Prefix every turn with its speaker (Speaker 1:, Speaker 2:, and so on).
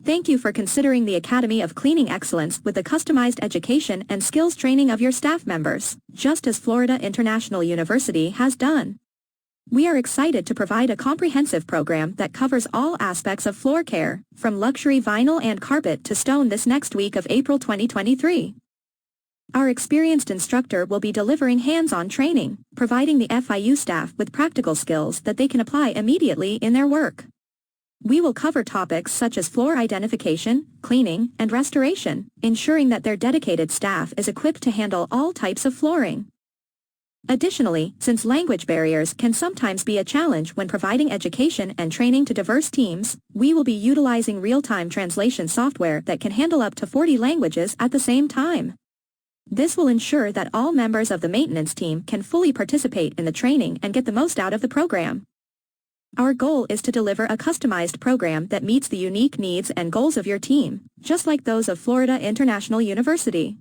Speaker 1: Thank you for considering the Academy of Cleaning Excellence with the customized education and skills training of your staff members, just as Florida International University has done. We are excited to provide a comprehensive program that covers all aspects of floor care, from luxury vinyl and carpet to stone this next week of April 2023. Our experienced instructor will be delivering hands-on training, providing the FIU staff with practical skills that they can apply immediately in their work. We will cover topics such as floor identification, cleaning, and restoration, ensuring that their dedicated staff is equipped to handle all types of flooring. Additionally, since language barriers can sometimes be a challenge when providing education and training to diverse teams, we will be utilizing real-time translation software that can handle up to 40 languages at the same time. This will ensure that all members of the maintenance team can fully participate in the training and get the most out of the program. Our goal is to deliver a customized program that meets the unique needs and goals of your team, just like those of Florida International University.